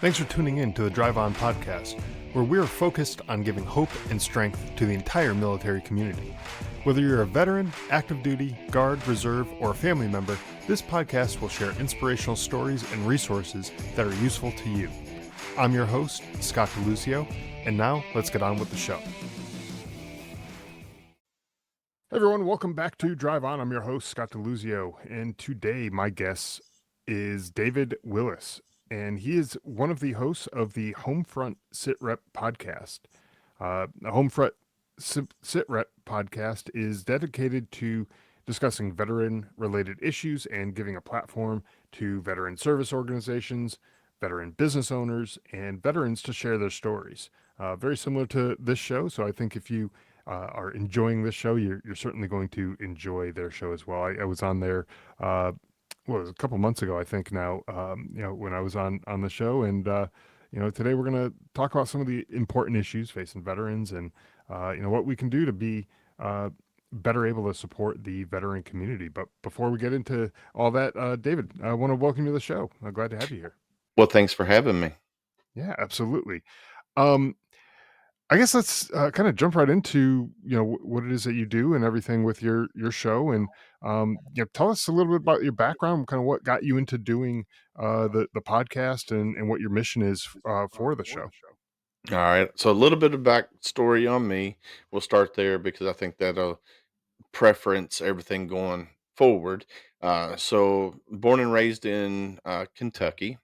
Thanks for tuning in to the Drive On podcast, where we are focused on giving hope and strength to the entire military community. Whether you're a veteran, active duty, guard, reserve, or a family member, this podcast will share inspirational stories and resources that are useful to you. I'm your host, Scott DeLuzio, and now let's get on with the show. Hey everyone, welcome back to Drive On. I'm your host, Scott DeLuzio, and today my guest is David Willis, and he is one of the hosts of the Homefront SITREP podcast. The Homefront SITREP podcast is dedicated to discussing veteran-related issues and giving a platform to veteran service organizations, veteran business owners, and veterans to share their stories. Very similar to this show, so I think if you are enjoying this show, you're certainly going to enjoy their show as well. I was on there, it was a couple months ago, I think now, when I was on the show, and today we're going to talk about some of the important issues facing veterans and what we can do to be better able to support the veteran community. But before we get into all that, David, I want to welcome you to the show. I'm glad to have you here. Well, thanks for having me. Yeah, absolutely. I guess let's kind of jump right into what it is that you do and everything with your show, and tell us a little bit about your background, kind of what got you into doing the podcast, and what your mission is for the show. All right. So a little bit of backstory on me. We'll start there because I think that'll preference everything going forward. So born and raised in Kentucky,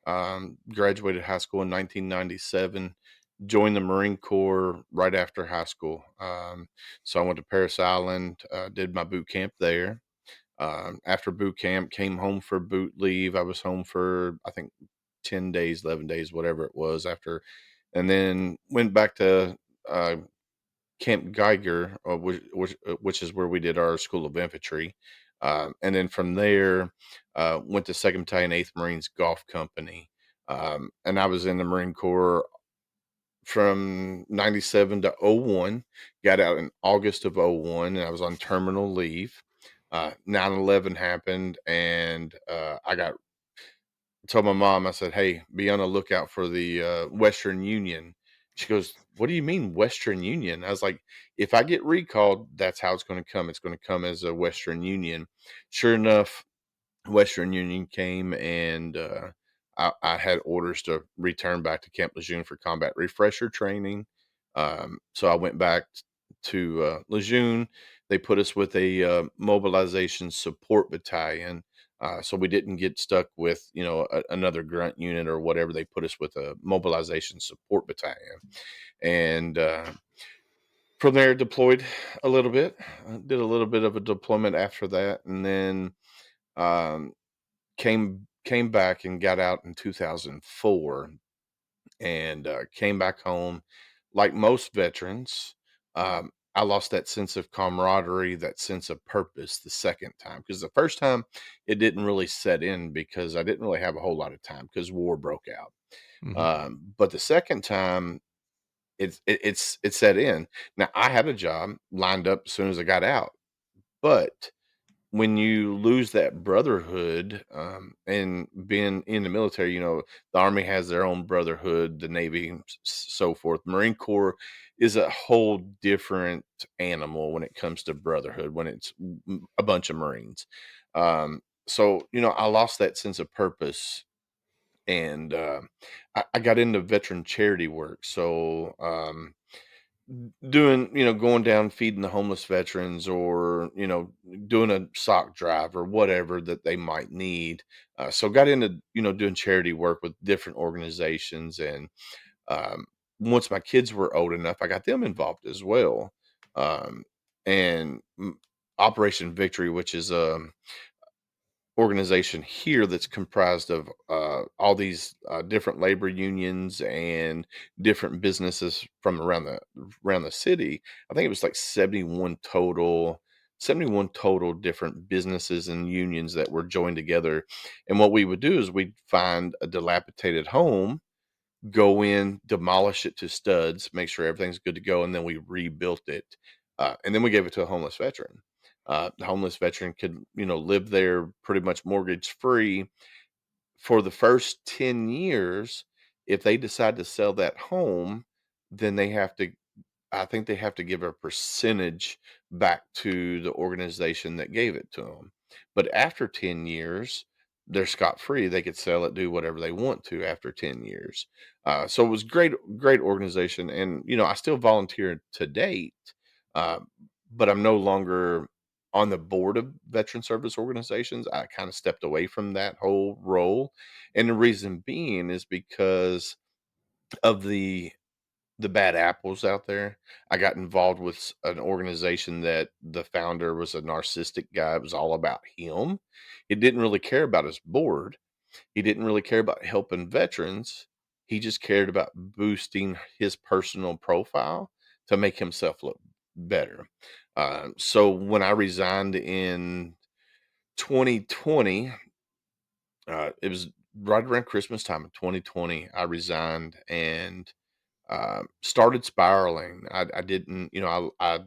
graduated high school in 1997. Joined the Marine Corps right after high school. So I went to Paris Island, did my boot camp there. After boot camp, came home for boot leave. I was home for, I think, 10 days, 11 days, whatever it was after, and then went back to Camp Geiger, which is where we did our School of Infantry. And then from there, went to 2nd Battalion, 8th Marines Golf Company. And I was in the Marine Corps from 97 to 01, got out in August of 01, and I was on terminal leave. 9/11 happened, and I told my mom, I said, "Hey, be on the lookout for the Western Union." She goes, "What do you mean Western Union?" I was like, "If I get recalled, that's how it's going to come. It's going to come as a Western Union." Sure enough, Western Union came, and I had orders to return back to Camp Lejeune for combat refresher training. So I went back to Lejeune. They put us with a mobilization support battalion. So we didn't get stuck with, another grunt unit or whatever. They put us with a mobilization support battalion. And from there, deployed a little bit, did a little bit of a deployment after that. And then um, came back and got out in 2004, and came back home. Like most veterans, I lost that sense of camaraderie, that sense of purpose the second time, because the first time it didn't really set in because I didn't really have a whole lot of time because war broke out. Mm-hmm. But the second time it set in. Now I had a job lined up as soon as I got out, but when you lose that brotherhood, and being in the military, the Army has their own brotherhood, the Navy, so forth. Marine Corps is a whole different animal when it comes to brotherhood, when it's a bunch of Marines. So, I lost that sense of purpose, and I got into veteran charity work. So, doing, going down feeding the homeless veterans, or doing a sock drive or whatever that they might need. So got into doing charity work with different organizations, and um, once my kids were old enough, I got them involved as well. um, and Operation Victory, which is organization here that's comprised of all these different labor unions and different businesses from around the city. I think it was like 71 total different businesses and unions that were joined together. And what we would do is we'd find a dilapidated home, go in, demolish it to studs, make sure everything's good to go, and then we rebuilt it. And then we gave it to a homeless veteran. The homeless veteran could, live there pretty much mortgage free for the first 10 years. if they decide to sell that home, then they have to I think they have to give a percentage back to the organization that gave it to them. But after 10 years, they're scot free. They could sell it, do whatever they want to after 10 years. So it was great organization. And, I still volunteer to date, uh, but I'm no longer on the board of veteran service organizations. I kind of stepped away from that whole role. And the reason being is because of the bad apples out there. I got involved with an organization that the founder was a narcissistic guy. It was all about him. He didn't really care about his board. He didn't really care about helping veterans. He just cared about boosting his personal profile to make himself look better. So when I resigned in 2020, it was right around Christmas time in 2020. I resigned and started spiraling. I didn't, I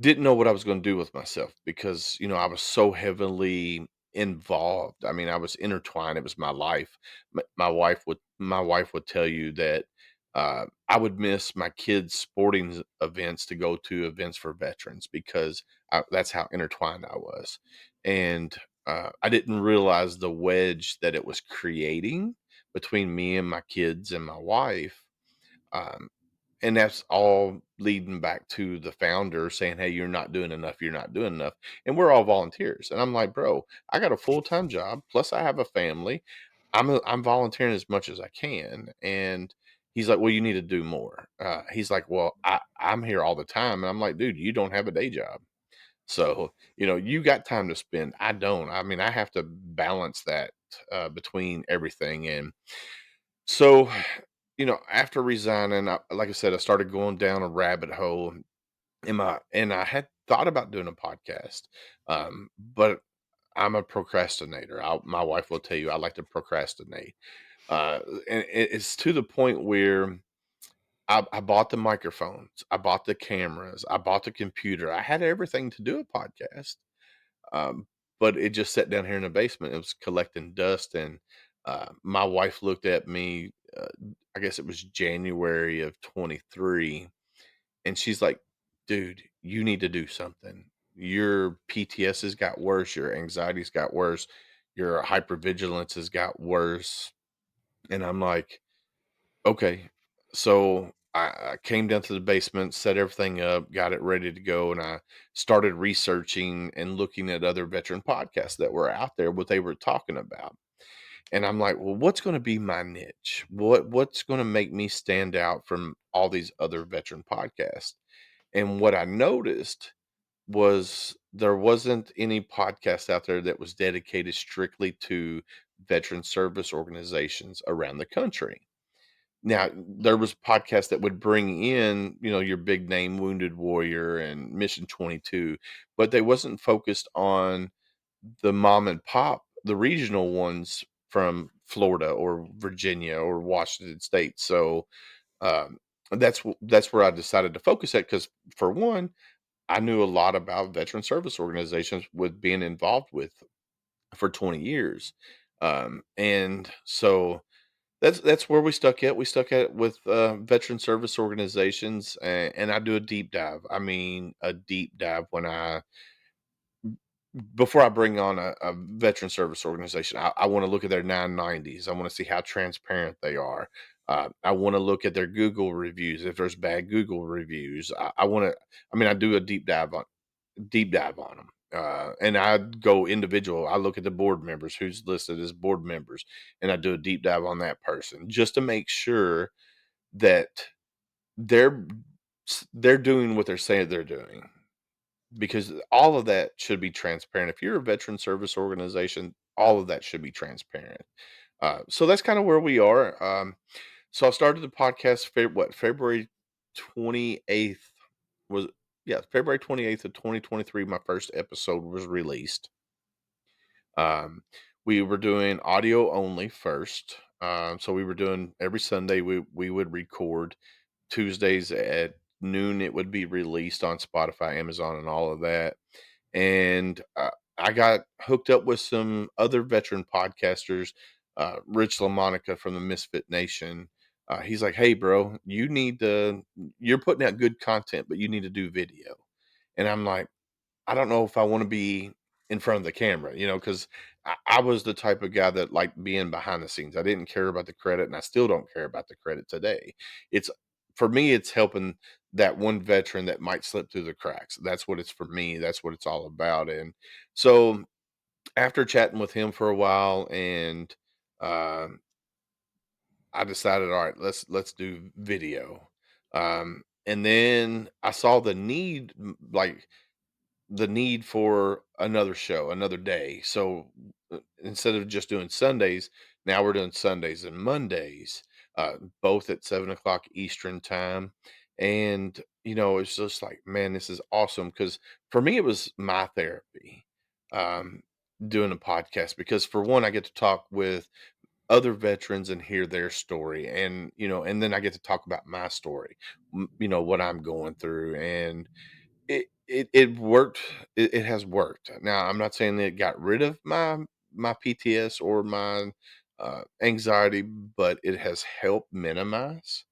didn't know what I was going to do with myself because, I was so heavily involved. I mean, I was intertwined. It was my life. My wife would tell you that I would miss my kids' sporting events to go to events for veterans because that's how intertwined I was, and I didn't realize the wedge that it was creating between me and my kids and my wife. um, and that's all leading back to the founder saying, "Hey, you're not doing enough. You're not doing enough." And we're all volunteers. And I'm like, "Bro, I got a full-time job, plus I have a family. I'm volunteering as much as I can." And he's like, "Well, you need to do more." He's like, "Well, I'm here all the time." And I'm like, "Dude, you don't have a day job. So, you got time to spend. I don't. I mean, I have to balance that between everything." And so, after resigning, like I said, I started going down a rabbit hole and I had thought about doing a podcast. But I'm a procrastinator. My wife will tell you I like to procrastinate. And it's to the point where I bought the microphones, I bought the cameras, I bought the computer. I had everything to do a podcast. Um, but it just sat down here in the basement. It was collecting dust, and my wife looked at me. I guess it was January of 23, and she's like, "Dude, you need to do something. Your PTS has got worse. Your anxiety's got worse. Your hypervigilance has got worse." And I'm like, "Okay." So I came down to the basement, set everything up, got it ready to go, and I started researching and looking at other veteran podcasts that were out there, what they were talking about. And I'm like, "Well, what's going to be my niche? What's going to make me stand out from all these other veteran podcasts?" And what I noticed was there wasn't any podcast out there that was dedicated strictly to veteran service organizations around the country. Now, there was podcasts that would bring in, your big name Wounded Warrior and Mission 22, but they wasn't focused on the mom and pop, the regional ones from Florida or Virginia or Washington State. So um, that's where I decided to focus at because, for one, I knew a lot about veteran service organizations with being involved with for 20 years. And so that's where we stuck at. We stuck at with veteran service organizations, and I do a deep dive. I mean, a deep dive when I before I bring on a veteran service organization. I want to look at their 990s. I want to see how transparent they are. I want to look at their Google reviews. If there's bad Google reviews, I want to. I mean, I do a deep dive on them. And I go individual. I look at the board members who's listed as board members, and I do a deep dive on that person just to make sure that they're they're doing what they're saying they're doing. Because all of that should be transparent. If you're a veteran service organization, all of that should be transparent. So that's kind of where we are. So I started the podcast. February 28th was yeah, February 28th of 2023. My first episode was released. Um, we were doing audio only first. So we were doing every Sunday. We would record Tuesdays at noon. It would be released on Spotify, Amazon, and all of that. And I got hooked up with some other veteran podcasters. Rich LaMonica from the Misfit Nation. He's like, "Hey, bro, you're putting out good content, but you need to do video." And I'm like, I don't know if I wanna be in front of the camera, because I was the type of guy that liked being behind the scenes. I didn't care about the credit, and I still don't care about the credit today. It's For me, it's helping that one veteran that might slip through the cracks. That's what it's for me. That's what it's all about, and so, after chatting with him for a while and, um, I decided, "Alright, let's do video." And then I saw the need for another show, another day. So instead of just doing Sundays, now we're doing Sundays and Mondays, both at 7 o'clock Eastern time. And, it's just like, man, this is awesome. Because for me, it was my therapy, um, doing a podcast, because for one, I get to talk with other veterans and hear their story. And then I get to talk about my story, what I'm going through. And it worked. It has worked. Now, I'm not saying that it got rid of my PTS or my, anxiety, but it has helped minimize.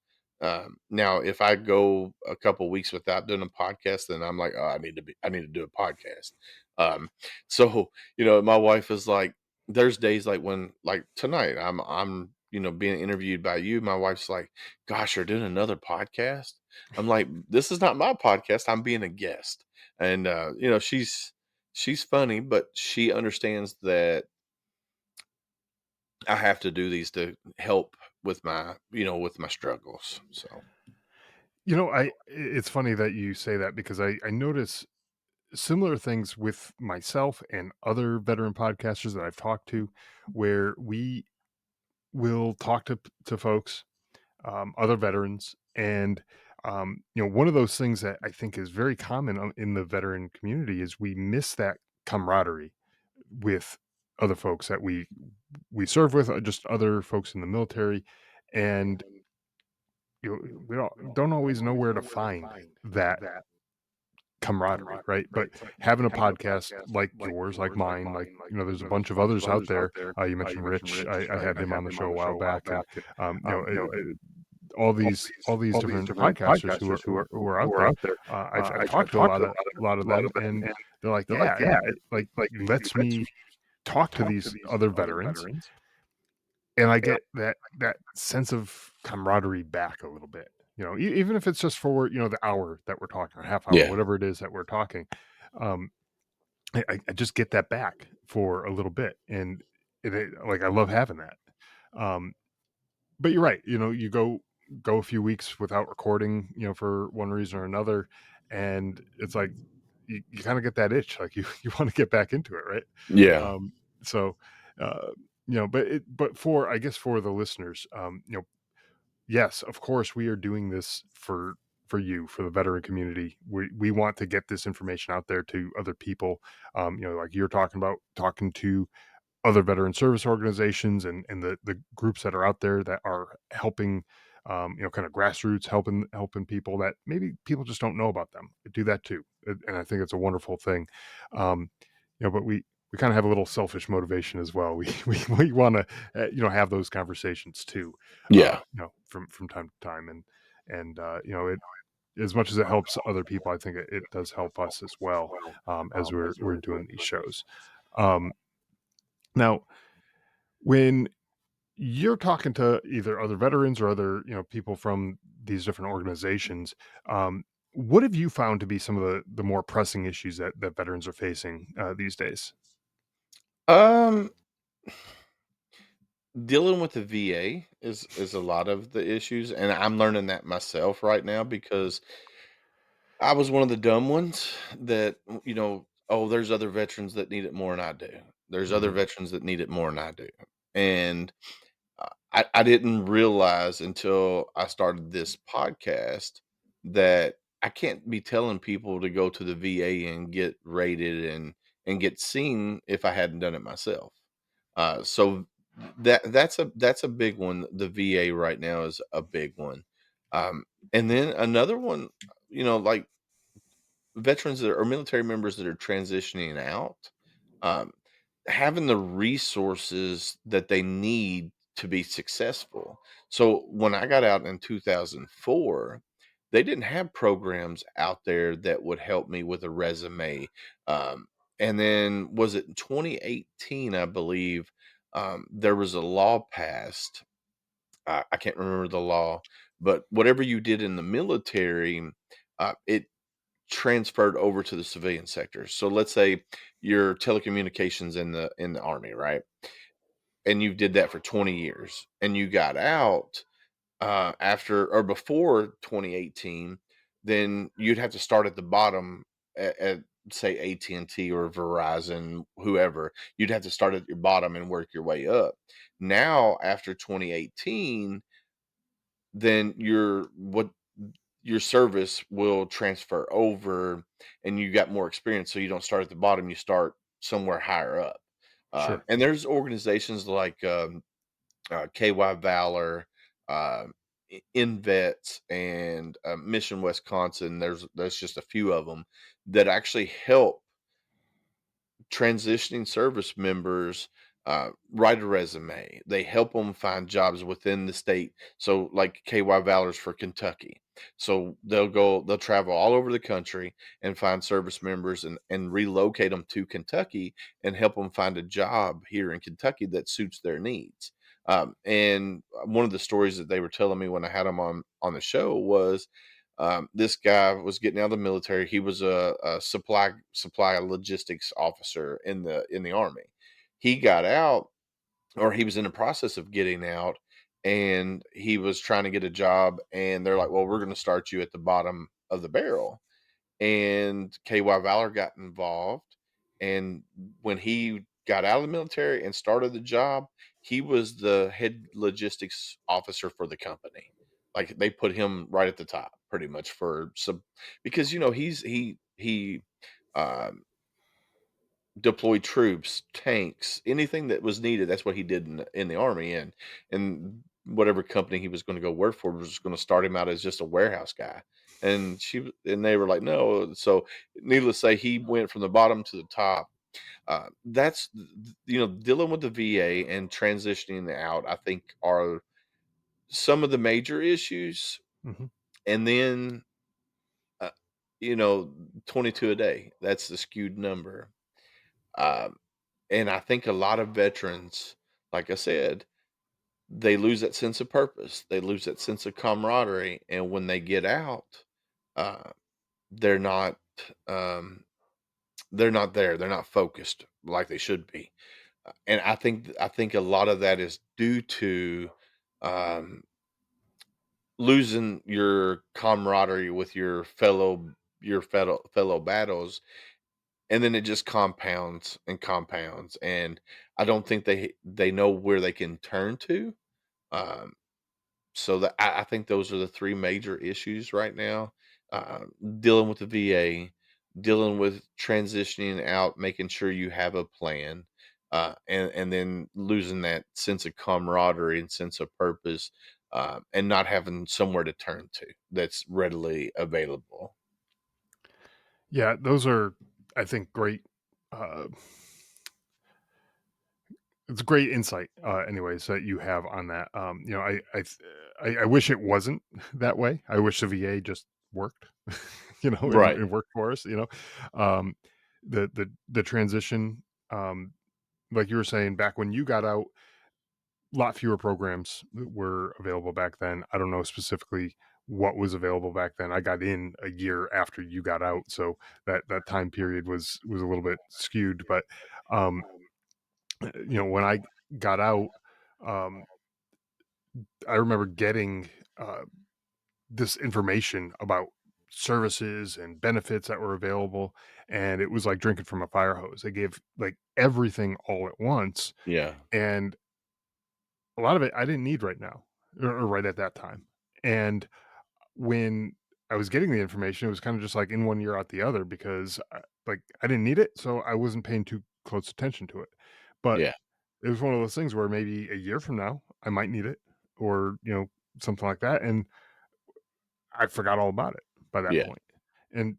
Now, if I go a couple weeks without doing a podcast, then I'm like, "Oh, I need to do a podcast." Um, so, my wife is like, there's days like when, like tonight, I'm being interviewed by you. My wife's like, "Gosh, you're doing another podcast?" I'm like, "This is not my podcast. I'm being a guest." And she's funny, but she understands that I have to do these to help with my struggles. So, It's funny that you say that because I notice similar things with myself and other veteran podcasters that I've talked to, where we will talk to folks, other veterans, and one of those things that I think is very common in the veteran community is we miss that camaraderie with other folks that we serve with, just other folks in the military, and we don't always know where to find that camaraderie, right? But having a podcast like yours, like mine, like there's a bunch of others out there. You mentioned Rich. I had him on the show a while back, and all these different podcasters who are out there. I've talked to a lot of them, and they're like, yeah, it like lets me talk to these other veterans, and I get that sense of camaraderie back a little bit. Even if it's just for the hour that we're talking, or half hour, yeah. whatever it is that we're talking, um, I just get that back for a little bit, and like I love having that. Um, but you're right. You go a few weeks without recording, for one reason or another, and it's like you kind of get that itch, like you you want to get back into it, right? Yeah. Um, so, uh, but for I guess for the listeners, yes, of course, we are doing this for you, for the veteran community. We want to get this information out there to other people. Like you're talking about, talking to other veteran service organizations and the groups that are out there that are helping, kind of grassroots, helping people that maybe people just don't know about them. Do that too, and I think it's a wonderful thing. But we kind of have a little selfish motivation as well. We want to have those conversations too, Yeah. from time to time, and it, as much as it helps other people, I think it does help us as well, as we're doing these shows. Um, Now, when you're talking to either other veterans or other, people from these different organizations, what have you found to be some of the more pressing issues that veterans are facing these days? Um, Dealing with the VA is a lot of the issues, and I'm learning that myself right now because I was one of the dumb ones that, oh, there's other veterans that need it more than I do. There's other Mhm. veterans that need it more than I do. And I didn't realize until I started this podcast that I can't be telling people to go to the VA and get rated and get seen if I hadn't done it myself. So that's a big one. The VA right now is a big one. And then another one, like veterans that are, or military members that are transitioning out. Um, having the resources that they need to be successful. So when I got out in 2004, they didn't have programs out there that would help me with a resume. Um, and then was it in 2018, I believe, there was a law passed. I can't remember the law, but whatever you did in the military, it transferred over to the civilian sector. So let's say your telecommunications in the army, right? And you did that for 20 years and you got out after or before 2018, then you'd have to start at the bottom at say AT&T or Verizon, whoever. You'd have to start at your bottom and work your way up. Now after 2018, then your service will transfer over and you got more experience, so you don't start at the bottom, you start somewhere higher up. Sure. And there's organizations like KY Valor, InVets, and Mission Wisconsin. There's just a few of them that actually help transitioning service members write a resume. They help them find jobs within the state. So, like KY Valors for Kentucky. So they'll travel all over the country and find service members and relocate them to Kentucky and help them find a job here in Kentucky that suits their needs. And one of the stories that they were telling me when I had them on the show was this guy was getting out of the military. He was a supply logistics officer in the army. He got out, or he was in the process of getting out, and he was trying to get a job. And they're like, "Well, we're going to start you at the bottom of the barrel." And KY Valor got involved. And when he got out of the military and started the job, he was the head logistics officer for the company. Like they put him right at the top, pretty much for some because he um, deployed troops, tanks, anything that was needed. That's what he did in the army, and whatever company he was going to go work for was going to start him out as just a warehouse guy. And they were like, no. So, needless to say, he went from the bottom to the top. Dealing with the VA and transitioning out, I think, are some of the major issues. Hmm. And then, uh, 22 a day. That's the skewed number. Um, And I think a lot of veterans, like I said, they lose that sense of purpose. They lose that sense of camaraderie. And when they get out, uh, they're not um, they're not there. They're not focused like they should be. And I think a lot of that is due to um, losing your camaraderie with your fellow battles, and then it just compounds and compounds, and I don't think they know where they can turn to. Um, so that I think those are the three major issues right now. Dealing with the VA, dealing with transitioning out, making sure you have a plan, and then losing that sense of camaraderie and sense of purpose, and not having somewhere to turn to that's readily available. Yeah, those are, I think, great. Uh, it's great insight, anyways, that you have on that. I wish it wasn't that way. I wish the VA just worked, Right. and worked for us. Um, the transition, like you were saying, back when you got out, a lot fewer programs that were available back then. I don't know specifically what was available back then. I got in a year after you got out, so that time period was a little bit skewed. But um, when I got out, um, I remember getting this information about services and benefits that were available, and it was like drinking from a fire hose. They gave like everything all at once, Yeah. and a lot of it I didn't need right now or right at that time. And when I was getting the information, it was kind of just like in one ear out the other because I didn't need it, so I wasn't paying too close attention to it. But Yeah. it was one of those things where maybe a year from now I might need it, or something like that, and I forgot all about it by that Yeah. point. and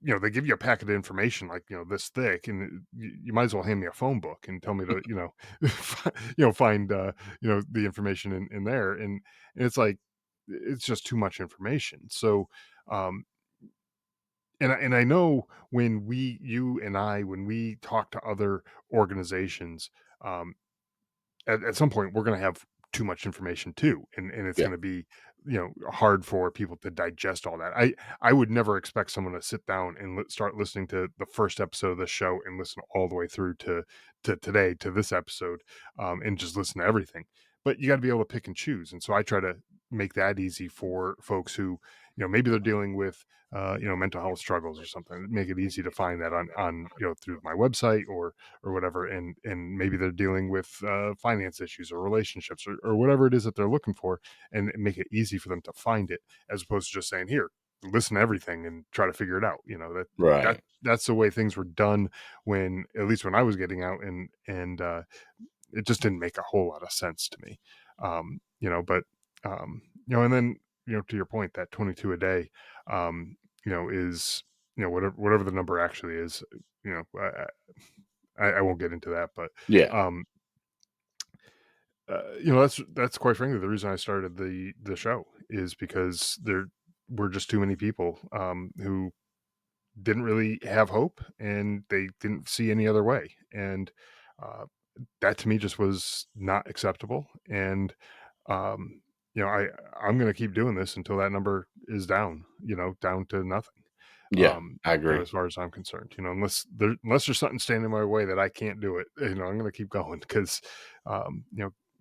they give you a packet of information like this thick, and you might as well hand me a phone book and tell me to find the information in there, and it's like it's just too much information. So um and I know when you and I, when we talk to other organizations, um at some point we're going to have too much information too, and it's Yeah. going to be hard for people to digest all that. I would never expect someone to sit down and start listening to the first episode of the show and listen all the way through to today, to this episode, and just listen to everything. But you got to be able to pick and choose, and so I try to make that easy for folks who maybe they're dealing with mental health struggles or something. Make it easy to find that on through my website or whatever, and maybe they're dealing with finance issues or relationships or whatever it is that they're looking for, and make it easy for them to find it, as opposed to just saying, here, listen to everything and try to figure it out. Right. That's the way things were done, when at least when I was getting out, and it just didn't make a whole lot of sense to me. But and then to your point, that 22 a day is whatever the number actually is. you know I won't get into that, but Yeah. um, that's quite frankly the reason I started the show, is because there were just too many people who didn't really have hope, and they didn't see any other way, and uh, that to me just was not acceptable. And um, I'm going to keep doing this until that number is down to nothing. Yeah. I agree. As far as I'm concerned, unless there's something standing in my way that I can't do it, I'm going to keep going, because,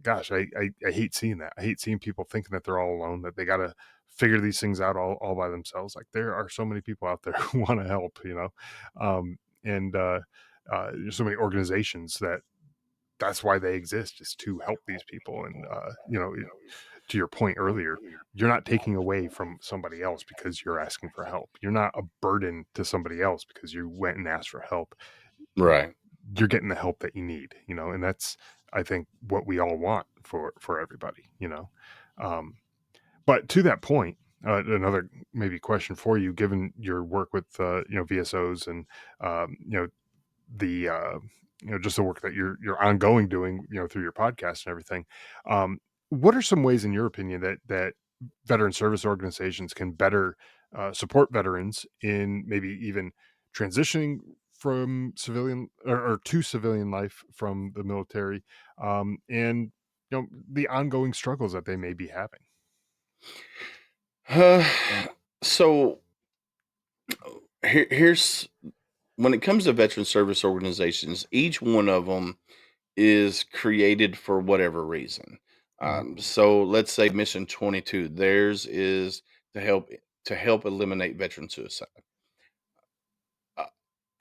gosh, I hate seeing that. I hate seeing people thinking that they're all alone, that they got to figure these things out all by themselves. Like, there are so many people out there who want to help, and there's so many organizations that's why they exist, is to help these people. And, to your point earlier, you're not taking away from somebody else because you're asking for help. You're not a burden to somebody else because you went and asked for help. Right. You're getting the help that you need, and that's, I think, what we all want for everybody. Um, but to that point, another maybe question for you, given your work with VSOs, and the just the work that you're ongoing doing through your podcast and everything, what are some ways, in your opinion, that veteran service organizations can better support veterans in maybe even transitioning from civilian or to civilian life from the military, and the ongoing struggles that they may be having? Uh, so here's when it comes to veteran service organizations, each one of them is created for whatever reason. Mhm. So let's say Mission 22, theirs is to help eliminate veteran suicide. Uh,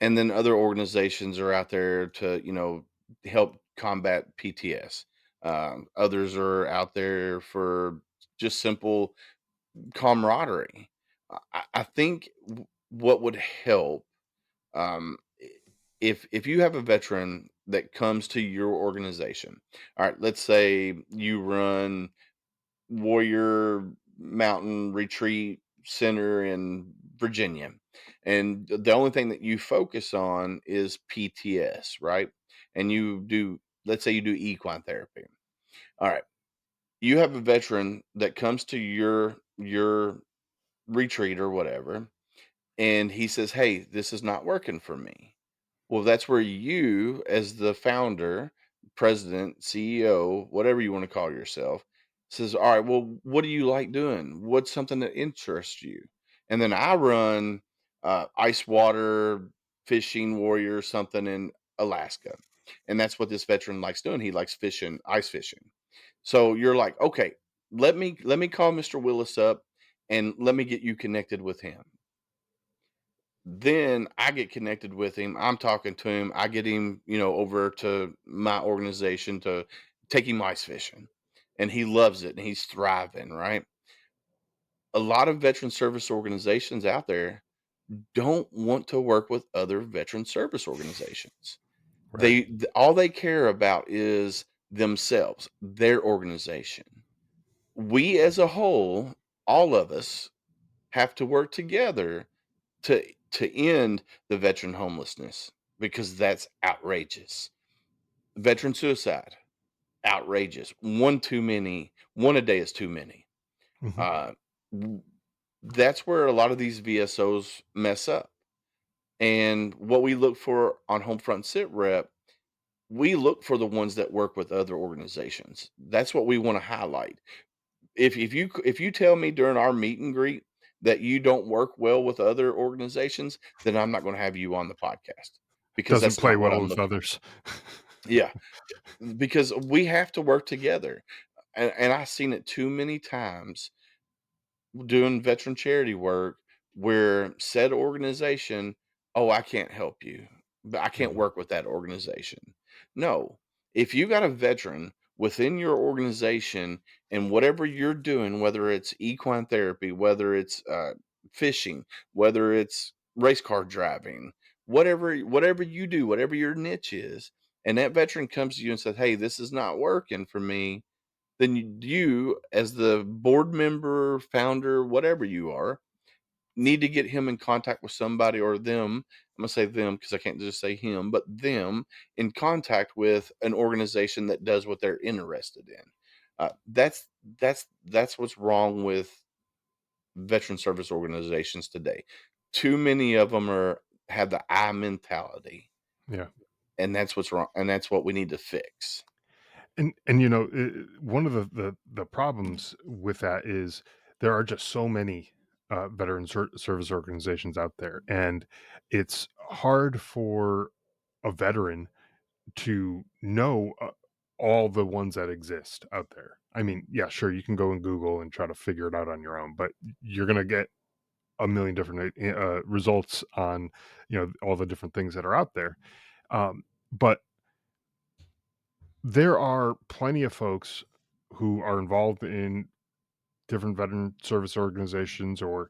and then other organizations are out there to, help combat PTS. Others are out there for just simple camaraderie. I think what would help, um, if you have a veteran that comes to your organization. All right, let's say you run Warrior Mountain Retreat Center in Virginia, and the only thing that you focus on is PTS, right? And you do, let's say you do equine therapy. All right, you have a veteran that comes to your retreat or whatever, and he says, "Hey, this is not working for me." Well, that's where you, as the founder, president, CEO, whatever you want to call yourself, says, "All right, well, what do you like doing? What's something that interests you?" And then I run ice water fishing warrior something in Alaska, and that's what this veteran likes doing. He likes fishing, ice fishing. So you're like, okay, let me call Mr. Willis up and let me get you connected with him. Then I get connected with him. I'm talking to him. I get him, over to my organization to take him ice fishing. And he loves it and he's thriving, right? A lot of veteran service organizations out there don't want to work with other veteran service organizations. Right. All they care about is themselves, their organization. We as a whole, all of us have to work together to end the veteran homelessness because that's outrageous. Veteran suicide, outrageous. One too many. One a day is too many. Mhm. Uh, w- that's where a lot of these VSOs mess up. And what we look for on Homefront SITREP, we look for the ones that work with other organizations. That's what we want to highlight. If you tell me during our meet and greet that you don't work well with other organizations, then I'm not going to have you on the podcast because Doesn't that's play not what well I'm with looking. others. Yeah, because we have to work together, and I've seen it too many times doing veteran charity work where said organization, "Oh, I can't help you. But I can't Mhm. work with that organization." No. If you got a veteran within your organization and whatever you're doing, whether it's equine therapy, whether it's fishing, whether it's race car driving, whatever you do, whatever your niche is, and that veteran comes to you and says, "Hey, this is not working for me," then you, as the board member, founder, whatever you are, need to get him in contact with somebody or them. I'm gonna say them because I can't just say him, but them in contact with an organization that does what they're interested in. That's what's wrong with veteran service organizations today. Too many of them are have the I mentality, Yeah. and that's what's wrong, and that's what we need to fix. And one of the problems with that is there are just so many veteran service organizations out there, and it's hard for a veteran to know all the ones that exist out there. I mean, yeah, sure, you can go and Google and try to figure it out on your own, but you're gonna get a million different results on all the different things that are out there. But there are plenty of folks who are involved in different veteran service organizations, or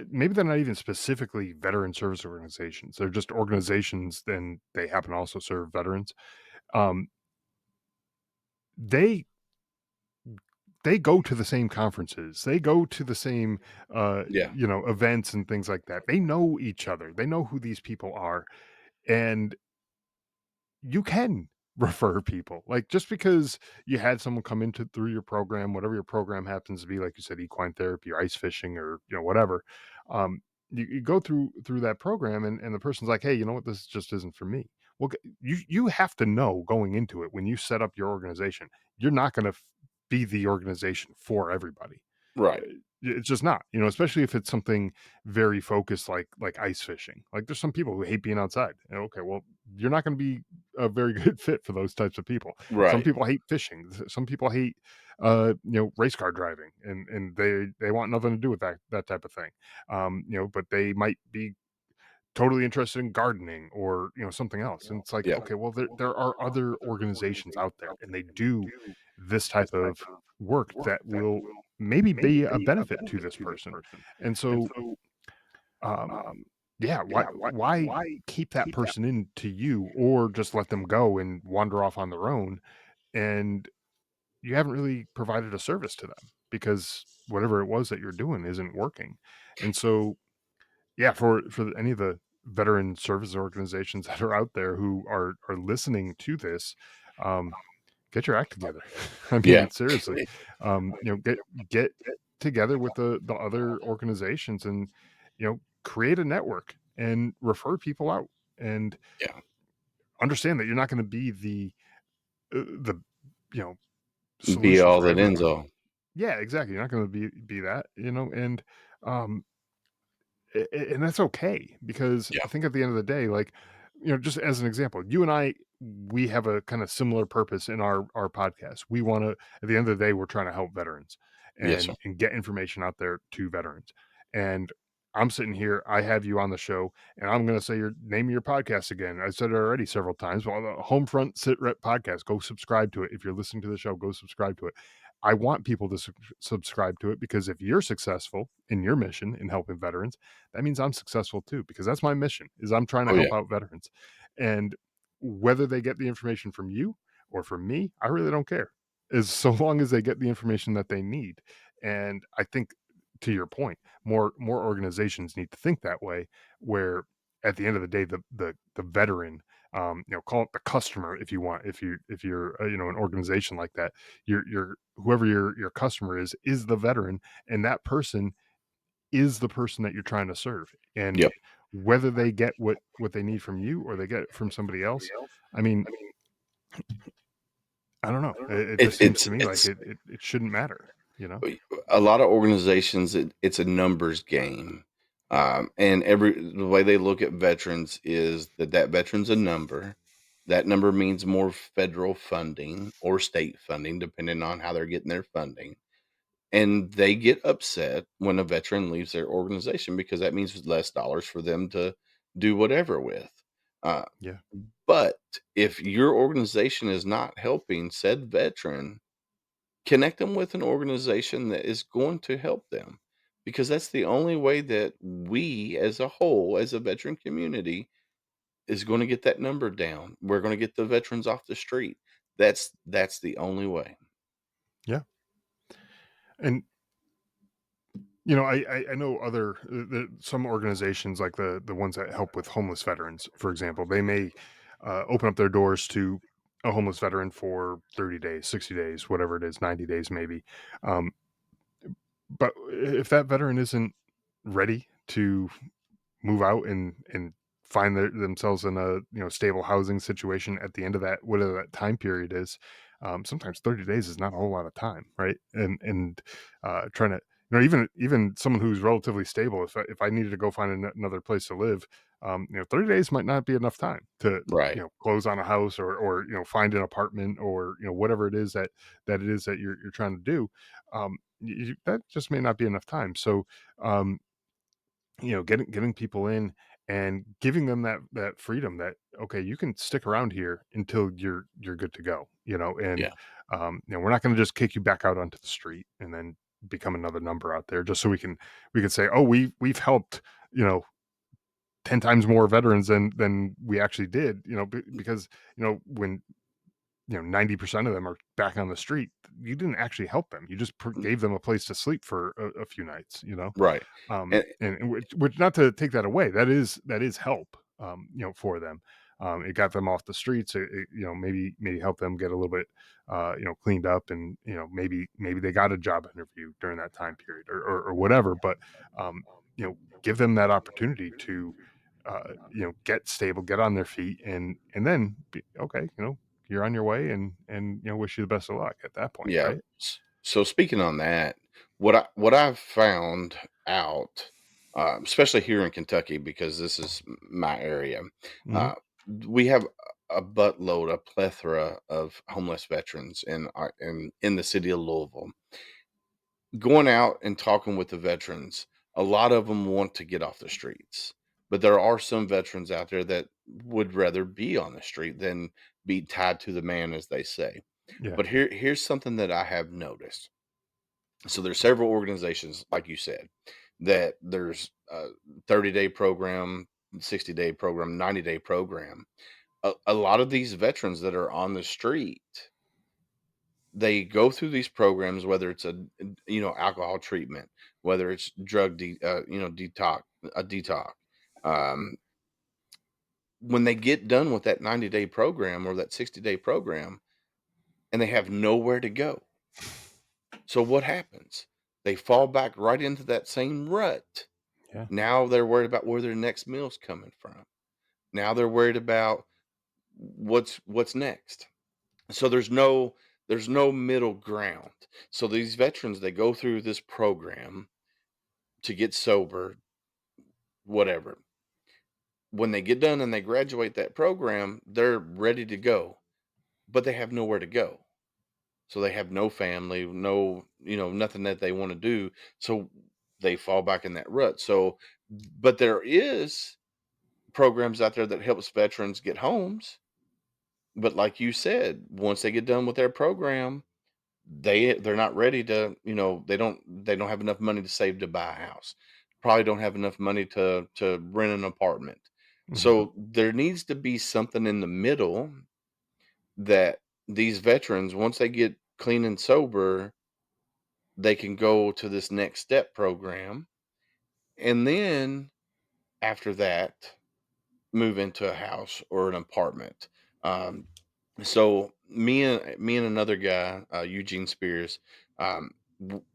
maybe they're not even specifically veteran service organizations. They're just organizations, then they happen to also serve veterans. Um, they they go to the same conferences. They go to the same Yeah, events and things like that. They know each other. They know who these people are, and you can refer people. Like, just because you had someone come into through your program, whatever your program happens to be, like you said, equine therapy or ice fishing or whatever, um, you go through that program, and the person's like, hey, you know what, this just isn't for me. Well, you have to know going into it, when you set up your organization, you're not going to be the organization for everybody. right, Uh, it's just not, especially if it's something very focused, like ice fishing. Like, there's some people who hate being outside. Okay, well, you're not going to be a very good fit for those types of people. Some right, people hate fishing. Some people hate, race car driving, and they want nothing to do with that type of thing. But they might be totally interested in gardening or something else. And it's like, yeah, okay, well, there are other organizations out there, and they do this type of work that will maybe be a benefit to this person. And so, um, yeah, why keep that person in to you, or just let them go and wander off on their own, and you haven't really provided a service to them because whatever it was that you're doing isn't working. And so, yeah, for any of the veteran service organizations that are out there who are listening to this, um, get your act together. I yeah, mean, seriously, get together with the other organizations, and create a network and refer people out, and yeah. understand that you're not going to be the you know Be solution all for that ends everybody. all. Yeah, exactly. You're not going to be that, and um and that's okay, because Yeah. I think at the end of the day, like, just as an example, you and I, we have a kind of similar purpose in our podcast. We want to, at the end of the day, we're trying to help veterans, Yes, sir. and get information out there to veterans. And I'm sitting here, I have you on the show, and I'm going to say your name of your podcast again. I said it already several times. Well, the Homefront SITREP podcast. Go subscribe to it. If you're listening to the show, go subscribe to it. I want people to subscribe to it, because if you're successful in your mission in helping veterans, that means I'm successful too, because that's my mission, is I'm trying to Oh, yeah. help out veterans. And whether they get the information from you or from me, I really don't care, as so long as they get the information that they need. And I think to your point, more organizations need to think that way, where at the end of the day, the veteran, call it the customer if you want, if you're an organization like that, your whoever your customer is the veteran, and that person is the person that you're trying to serve. And Yep. whether they get what they need from you or they get it from somebody else, I mean, I don't know. It It, just seems it's to me like it's it shouldn't matter, you know? a lot of organizations. It's a numbers game, and the way they look at veterans is that veteran's a number. That number means more federal funding or state funding, depending on how they're getting their funding. And they get upset when a veteran leaves their organization because that means less dollars for them to do whatever with. Uh, Yeah. but if your organization is not helping said veteran, connect them with an organization that is going to help them, because that's the only way that we as a whole, as a veteran community, is going to get that number down. We're going to get the veterans off the street. That's the only way. Yeah. And I know other some organizations like the ones that help with homeless veterans, for example, they may open up their doors to a homeless veteran for 30 days, 60 days, whatever it is, 90 days maybe. Um, but if that veteran isn't ready to move out and find themselves in a stable housing situation at the end of that, whatever that time period is, sometimes 30 days is not a whole lot of time, right? And trying to, even someone who's relatively stable, if I needed to go find another place to live, 30 days might not be enough time to Right. close on a house, or find an apartment, or whatever it is that you're trying to do. That just may not be enough time. So um getting people in and giving them that freedom, that okay, you can stick around here until you're good to go, and Yeah. we're not going to just kick you back out onto the street and then become another number out there, just so we can say, oh, we've helped, you know 10 times more veterans than we actually did, because when 90% of them are back on the street, you didn't actually help them, you just gave them a place to sleep for a few nights, Right. And and which, not to take that away, that is help, for them. It got them off the streets. Maybe help them get a little bit, cleaned up, and maybe they got a job interview during that time period, or whatever. But give them that opportunity to, get stable, get on their feet, and then okay, you're on your way, and wish you the best of luck at that point, yeah. right? So speaking on that, what I've found out, especially here in Kentucky, because this is my area, Hmm. uh, we have a buttload, a plethora of homeless veterans in the city of Louisville. Going out and talking with the veterans, a lot of them want to get off the streets, but there are some veterans out there that would rather be on the street than be tied to the man, as they say. Yeah. But here's something that I have noticed. So there's several organizations, like you said, that there's a 30-day program, 60-day program, 90-day program. A lot of these veterans that are on the street, they go through these programs, whether it's alcohol treatment, whether it's detox, a detox. Um, when they get done with that 90-day program or that 60-day program, and they have nowhere to go, so what happens? They fall back right into that same rut. Yeah. Now they're worried about where their next meal's coming from. Now they're worried about what's next. So there's no middle ground. So these veterans, they go through this program to get sober, whatever. When they get done and they graduate that program, they're ready to go, but they have nowhere to go. So they have no family, no, nothing that they want to do. So they fall back in that rut. So, but there is programs out there that helps veterans get homes. But like you said, once they get done with their program, they're not ready to, they don't have enough money to save to buy a house. Probably don't have enough money to rent an apartment. Hmm. So there needs to be something in the middle that these veterans, once they get clean and sober, they can go to this next step program, and then after that move into a house or an apartment. Um, so me and another guy, Eugene Spears,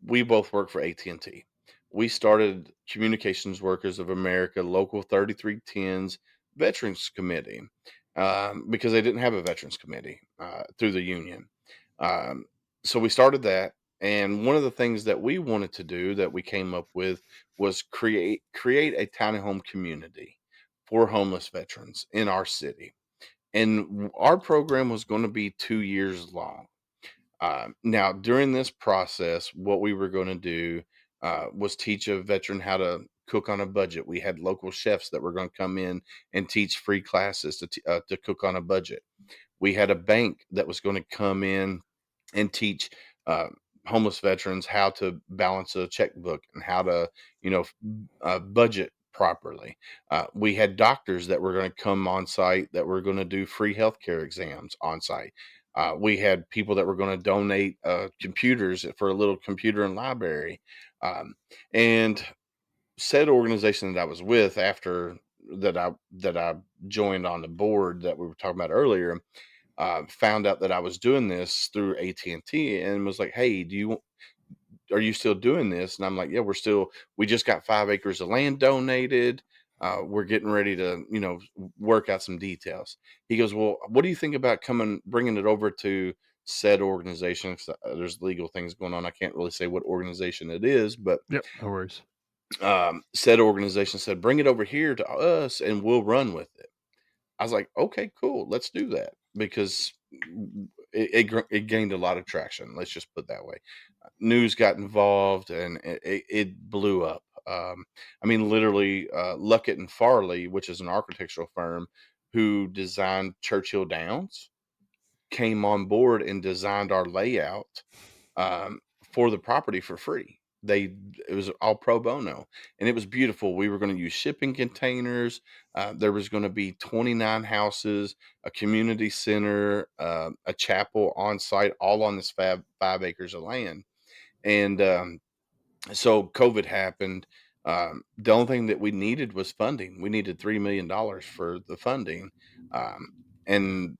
we both work for AT&T. We started Communications Workers of America Local 3310's Veterans Committee because they didn't have a Veterans Committee through the union. Um, so we started that, and one of the things that we wanted to do that we came up with was create a tiny home community for homeless veterans in our city. And our program was going to be 2 years long. Now, during this process, what we were going to do was teach a veteran how to cook on a budget. We had local chefs that were going to come in and teach free classes to cook on a budget. We had a bank that was going to come in and teach uh, homeless veterans how to balance a checkbook and how to, budget properly. We had doctors that were going to come on site that were going to do free healthcare exams on site. We had people that were going to donate computers for a little computer and library. Um, and said organization that I was with after that I joined on the board that we were talking about earlier, found out that I was doing this through AT&T and T and was like, "Hey, are you still doing this?" And I'm like, "Yeah, we just got 5 acres of land donated. We're getting ready to, work out some details." He goes, "Well, what do you think about bringing it over to said organization?" 'Cause, there's legal things going on. I can't really say what organization it is, but Yep, no worries. said organization said, "Bring it over here to us and we'll run with it." I was like, "Okay, cool, let's do that," because it gained a lot of traction. Let's just put it that way. News got involved, and it blew up. I mean, literally, Luckett and Farley, which is an architectural firm who designed Churchill Downs, came on board and designed our layout for the property for free. It was all pro bono, and it was beautiful. We were going to use shipping containers. There was going to be 29 houses, a community center, a chapel on site, all on this 5 acres of land. And so COVID happened. The only thing that we needed was funding. We needed $3 million for the funding, and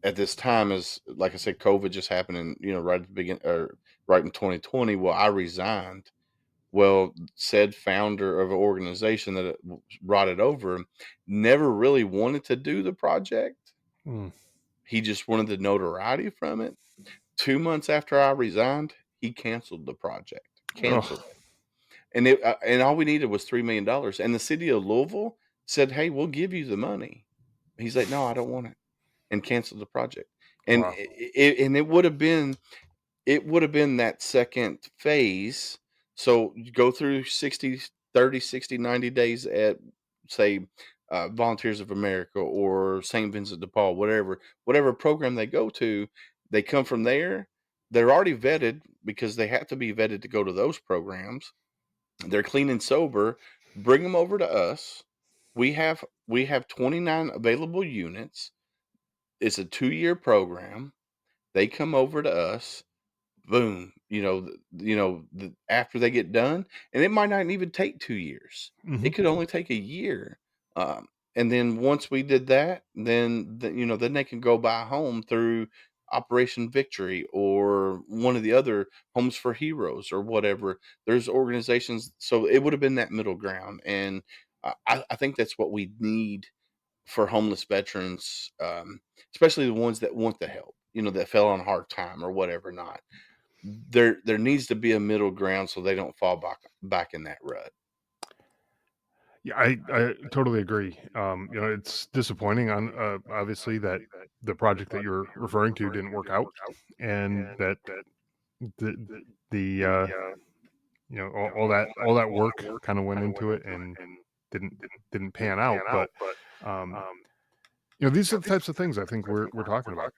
at this time is like I said, COVID just happened and right at the beginning or right in 2020. Well, I resigned. Well, said founder of an organization that brought it over never really wanted to do the project. Mm. He just wanted the notoriety from it. 2 months after I resigned, he canceled the project. Canceled Oh, it. And all we needed was $3 million. And the city of Louisville said, "Hey, we'll give you the money." He's like, "No, I don't want it," and canceled the project. And wow. it would have been that second phase. So you go through 60, 30, 60, 90 days at, say, Volunteers of America or St. Vincent de Paul, whatever program they go to, they come from there. They're already vetted because they have to be vetted to go to those programs. They're clean and sober. Bring them over to us. We have 29 available units. It's a 2-year program. They come over to us. Boom, after they get done, and it might not even take 2 years. Hmm. It could only take a year, and then once we did that, then they can go buy a home through Operation Victory or one of the other Homes for Heroes or whatever. There's organizations, so it would have been that middle ground, and I think that's what we need for homeless veterans, especially the ones that want the help, that fell on hard time or whatever not. There needs to be a middle ground so they don't fall back in that rut. Yeah, I totally agree. It's disappointing on obviously that the project that you're referring to didn't work out, and that the the all that work kind of went into it and didn't didn't pan out. But um, these are the types of things I think we're talking about.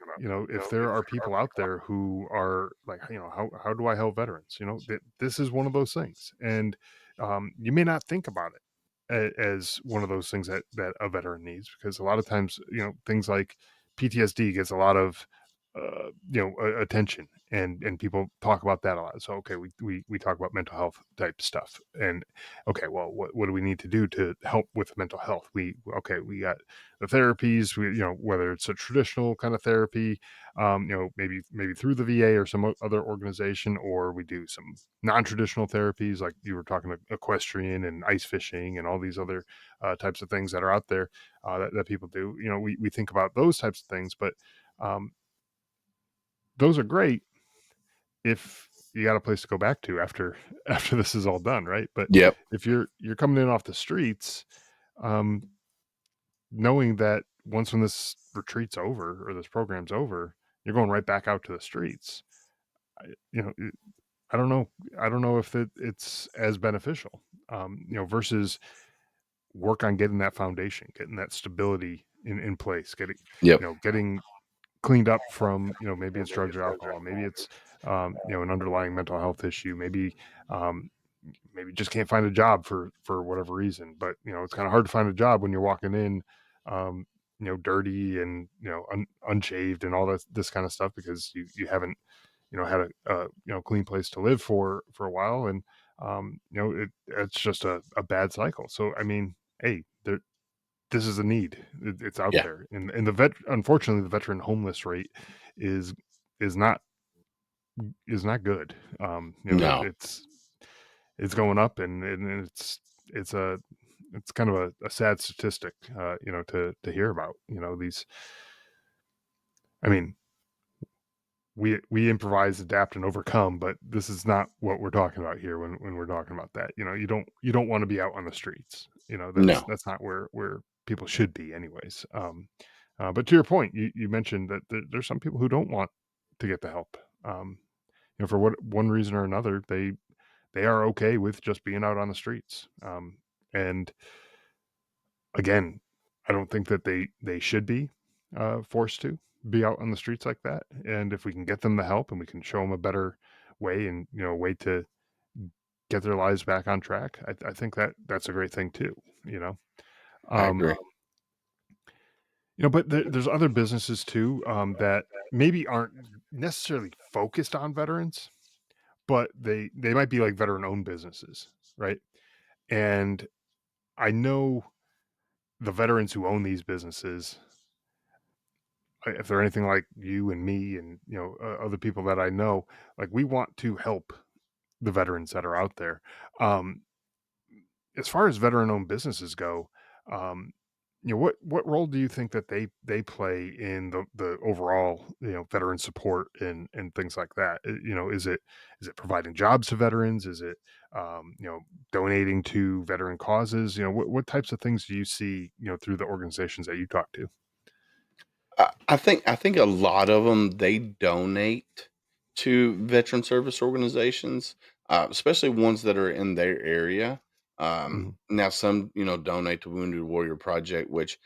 If there are people out there who are like, how do I help veterans? This is one of those things, and you may not think about it as one of those things that a veteran needs, because a lot of times, things like PTSD gets a lot of attention, and people talk about that a lot. So okay, we talk about mental health type stuff, and okay, well, what do we need to do to help with mental health? We got the therapies, whether it's a traditional kind of therapy, maybe through the VA or some other organization, or we do some non-traditional therapies like you were talking, equestrian and ice fishing and all these other types of things that are out there, that people do. We think about those types of things, but um, those are great if you got a place to go back to after after this is all done, right? But Yep. if you're coming in off the streets, um, knowing that when this retreat's over or this program's over, you're going right back out to the streets. I, you know, it- I don't know. I don't know if it's as beneficial, versus work on getting that foundation, getting that stability in place, Yep. getting cleaned up from, maybe it's drugs or alcohol, maybe it's an underlying mental health issue, um, maybe just can't find a job for whatever reason. But it's kind of hard to find a job when you're walking in, um, dirty and unshaved and all this kind of stuff, because you haven't had a clean place to live for a while. And it's just a bad cycle. So I mean, hey, this is a need. It's out Yeah. there, and unfortunately, the veteran homeless rate is is not is not good. No. It's going up, and it's kind of a sad statistic, to hear about. These. I mean, we improvise, adapt, and overcome, but this is not what we're talking about here when we're talking about that. You don't want to be out on the streets. That's No. that's not where people should be, anyways. But to your point, you mentioned that there's some people who don't want to get the help. Um, for one reason or another, they are okay with just being out on the streets. And again, I don't think that they should be forced to be out on the streets like that. And if we can get them the help and we can show them a better way, and a way to get their lives back on track, I think that's a great thing too. You know, I um, agree. but there's other businesses too, that maybe aren't necessarily focused on veterans, but they might be like veteran owned businesses, right? And I know the veterans who own these businesses, if they're anything like you and me and other people that I know, like, we want to help the veterans that are out there. Um, as far as veteran-owned businesses go, um, what role do you think that they play in the overall veteran support and things like that? Is it providing jobs to veterans? Is it donating to veteran causes? What types of things do you see through the organizations that you talk to? I think a lot of them, they donate to veteran service organizations, especially ones that are in their area. Mhm. Now some, donate to Wounded Warrior Project, which,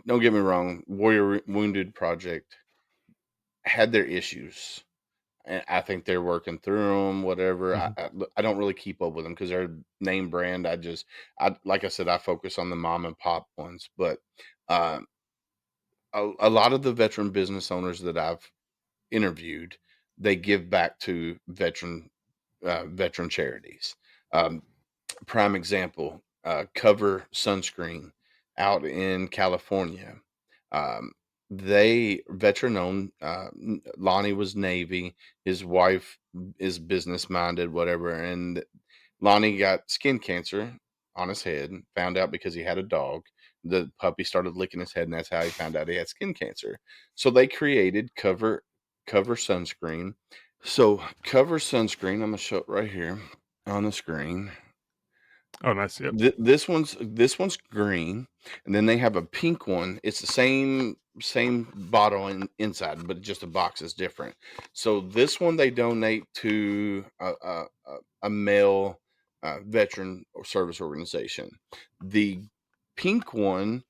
don't get me wrong, Warrior Wounded Project had their issues, and I think they're working through them. Whatever. I, Mhm. I, I don't really keep up with them because they're name brand. I like I said, I focus on the mom and pop ones, but. Um, a lot of the veteran business owners that I've interviewed, they give back to veteran charities. Um, Prime example, Cover Sunscreen out in California. Um, they veteran owned. Lonnie was Navy. His wife is business minded, whatever. And Lonnie got skin cancer on his head. Found out because he had a dog. The puppy started licking his head, and that's how he found out he had skin cancer. So they created Cover Sunscreen. So Cover Sunscreen, I'm gonna show it right here on the screen. Oh, nice. Yep. This one's green, and then they have a pink one. It's the same bottle inside, but just the box is different. So this one they donate to a male veteran or service organization. The pink one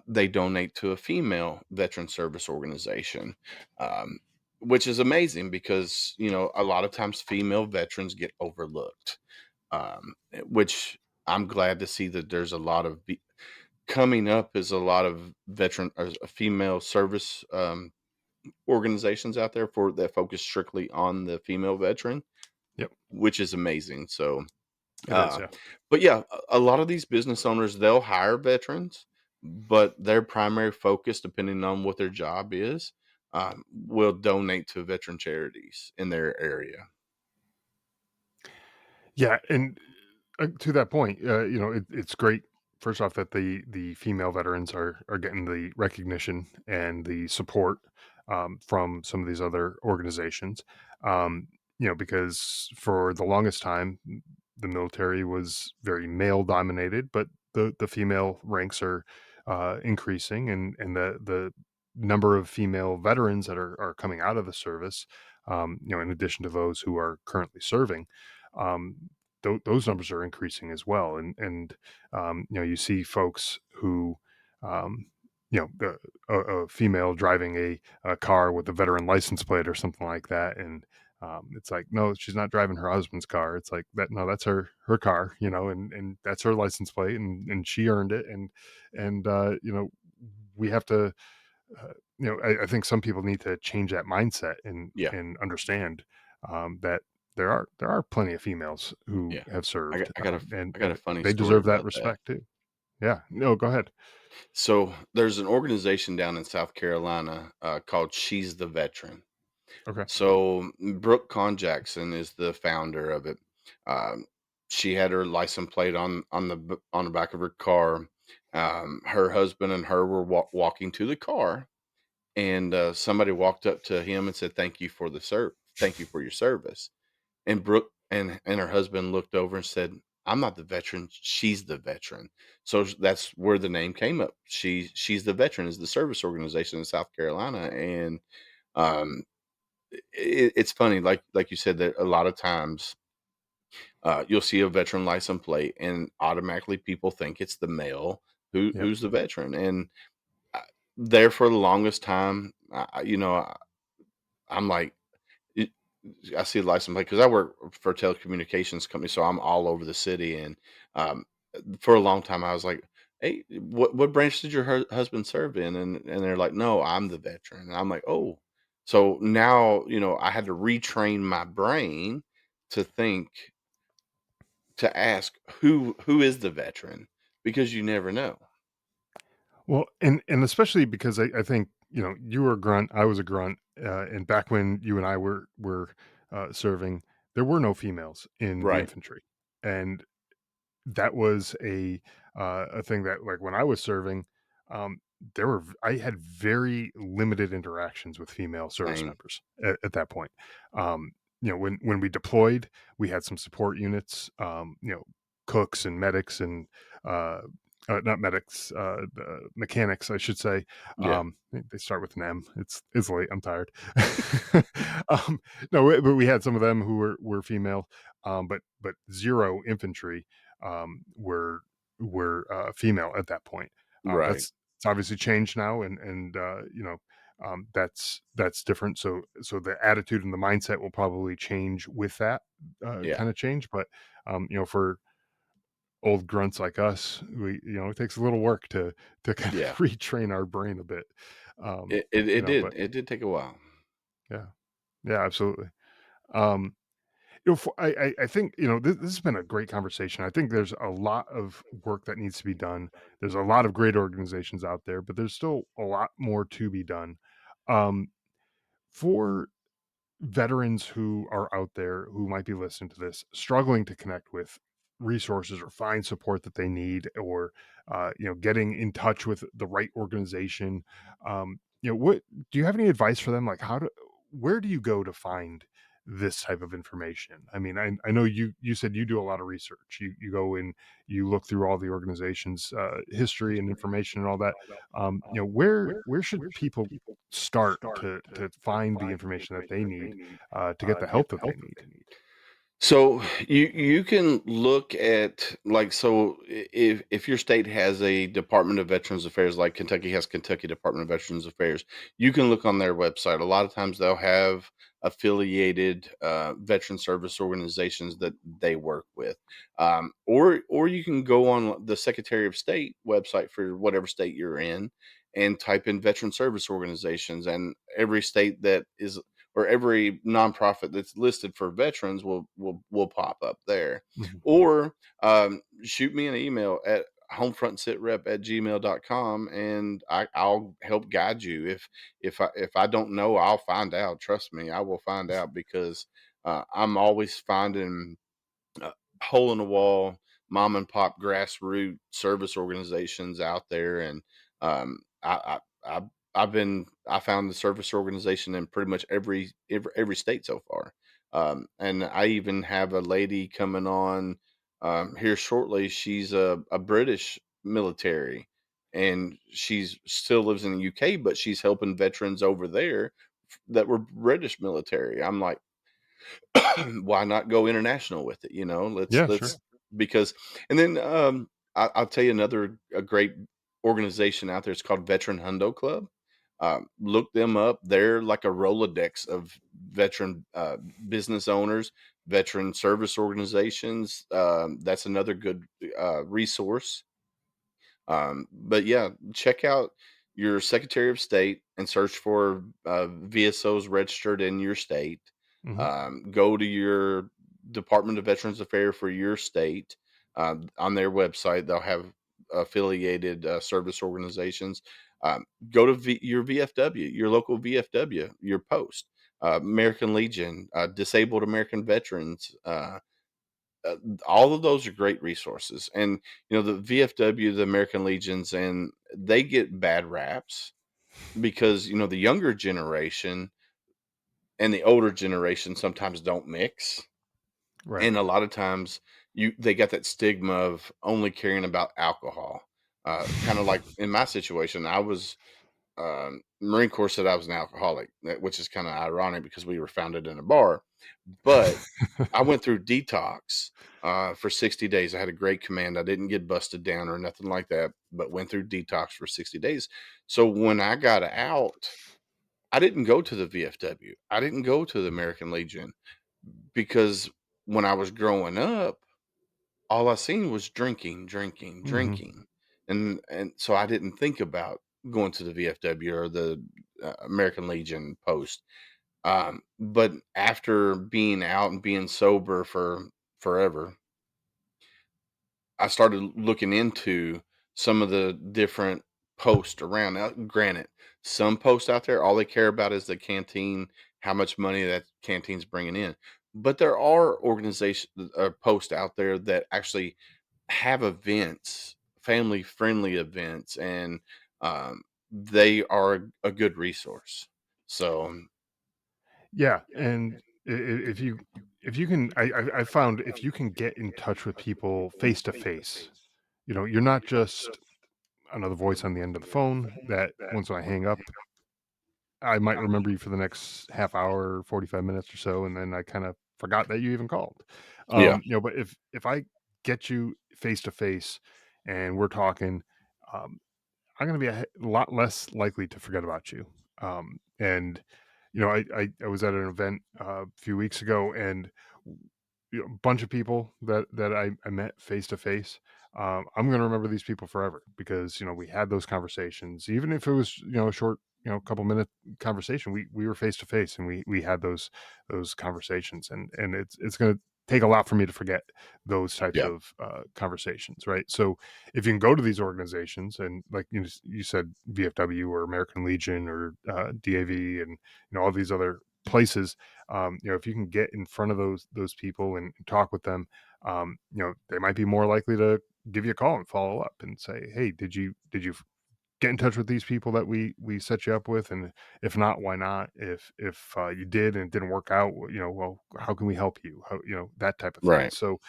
they donate to a female veteran service organization, um, which is amazing because a lot of times female veterans get overlooked, which I'm glad to see that there's a lot of coming up is a lot of veteran or female service organizations out there for that focus strictly on the female veteran, Yep, which is amazing. So, it is. uh, Yeah. but yeah, a lot of these business owners, they'll hire veterans, but their primary focus, depending on what their job is, will donate to veteran charities in their area. Yeah, and to that point, it's great. First off, that the female veterans are getting the recognition and the support from some of these other organizations. Because for the longest time, the military was very male dominated, but the female ranks are increasing, and the number of female veterans that are coming out of the service, in addition to those who are currently serving. Um, those numbers are increasing as well. You see folks who, um, a female driving a car with a veteran license plate or something like that, and it's like, no, she's not driving her husband's car. It's like that. No, that's her car, and that's her license plate, and she earned it, and we have to I think some people need to change that mindset and Yeah, understand that there are plenty of females who yeah. have served, and I got a funny they story deserve that about that. respect too. Yeah. No, go ahead. So there's an organization down in South Carolina called She's the Veteran. Okay. So Brooke Con Jackson is the founder of it. Um, she had her license plate on the back of her car. Her husband and her were walking to the car, and somebody walked up to him and said, "Thank you for thank you for your service." And Brooke and her husband looked over and said, "I'm not the veteran. She's the veteran." So that's where the name came up. She's the veteran is the service organization in South Carolina, and um, it's funny, like you said, that a lot of times you'll see a veteran license plate, and automatically people think it's the male Yep. who's the veteran. And I, there for the longest time, I'm like, it, I see a license plate because I work for a telecommunications company, so I'm all over the city. And um, for a long time, I was like, "Hey, what branch did your husband serve in?" And they're like, "No, I'm the veteran." And I'm like, "Oh." So now, I had to retrain my brain to think, to ask who is the veteran, because you never know. Well, and especially because I think you were a grunt, I was a grunt, and back when you and I were serving, there were no females in the Right. infantry, and that was a thing that, like, when I was serving, um, I had very limited interactions with female service Same. members at that point. When we deployed, we had some support units, cooks and medics and uh, not medics, the mechanics, I should say. Yeah. They start with an M. It's late. I'm tired. um, no, but we had some of them who were female, but zero infantry were female at that point. Right. That's It's obviously changed now, and that's different. So the attitude and the mindset will probably change with that Yeah. kind of change. But for old grunts like us, it takes a little work to kind of Yeah. retrain our brain a bit. But It did take a while. yeah, yeah, absolutely. Um, I think this has been a great conversation. I think there's a lot of work that needs to be done. There's a lot of great organizations out there, but there's still a lot more to be done. Um, for veterans who are out there who might be listening to this, struggling to connect with resources or find support that they need, or getting in touch with the right organization, what do you have any advice for them, like where do you go to find this type of information? I mean, I know you said you do a lot of research. You go and you look through all the organization's history and information and all that. Where should people start to find the information that they need to get the help that they need? So you can look at, like, so if your state has a Department of Veterans Affairs, like Kentucky has Kentucky Department of Veterans Affairs, you can look on their website. A lot of times they'll have affiliated veteran service organizations that they work with, or you can go on the Secretary of State website for whatever state you're in, and type in veteran service organizations, and every state that is, or every nonprofit that's listed for veterans will pop up there. Mhm. Or shoot me an email at homefrontsitrep@gmail.com, and I'll help guide you. If I don't know, I'll find out. Trust me, I will find out, because I'm always finding uh, hole in the wall mom and pop grassroots service organizations out there. And um, I found the service organization in pretty much every state so far. And I even have a lady coming on here shortly. She's a British military, and she's still lives in the UK, but she's helping veterans over there that were British military. I'm like, why not go international with it? Let's Yeah, sure. let's because, and then I'll tell you another a great organization out there. It's called Veteran Hundo Club. Look them up. They're like a Rolodex of veteran business owners, veteran service organizations. That's another good resource. But yeah, check out your Secretary of State and search for VSOs registered in your state. Mhm. Go to your Department of Veterans Affairs for your state. On their website, they'll have affiliated service organizations. Go to your VFW, your local VFW, your post. American Legion, Disabled American Veterans, uh, all of those are great resources. And the VFW, the American Legions, and they get bad raps because the younger generation and the older generation sometimes don't mix. Right. And a lot of times they got that stigma of only caring about alcohol. Kind of like in my situation, I was Marine Corps said I was an alcoholic, which is kind of ironic because we were founded in a bar. But I went through detox for 60 days. I had a great command. I didn't get busted down or nothing like that, but went through detox for 60 days. So when I got out, I didn't go to the VFW. I didn't go to the American Legion, because when I was growing up, all I seen was drinking, drinking, Mhm. drinking. And so I didn't think about going to the VFW or the American Legion post. But after being out and being sober for forever, I started looking into some of the different posts around. Now, granted, some posts out there, all they care about is the canteen, how much money that canteen's bringing in. But there are organizations or posts out there that actually have events, family friendly events, and they are a good resource. So, Yeah, and if you can, I found if you can get in touch with people face to face, you're not just another voice on the end of the phone that once I hang up, I might remember you for the next half hour, 45 minutes or so, and then I kind of forgot that you even called. yeah, But if I get you face to face and we're talking, um, I'm gonna be a lot less likely to forget about you. And I was at an event a few weeks ago, and a bunch of people that I met face to face. I'm gonna remember these people forever because we had those conversations, even if it was a short couple minute conversation. We were face to face and we had those conversations, and it's gonna take a lot for me to forget those types yeah, of conversations, right? So if you can go to these organizations and like you said VFW or American Legion or DAV and all these other places, if you can get in front of those people and talk with them, they might be more likely to give you a call and follow up and say, hey, did you get in touch with these people that we set you up with, and if not, why not? If you did and it didn't work out, well, how can we help you? How, that type of thing. right, So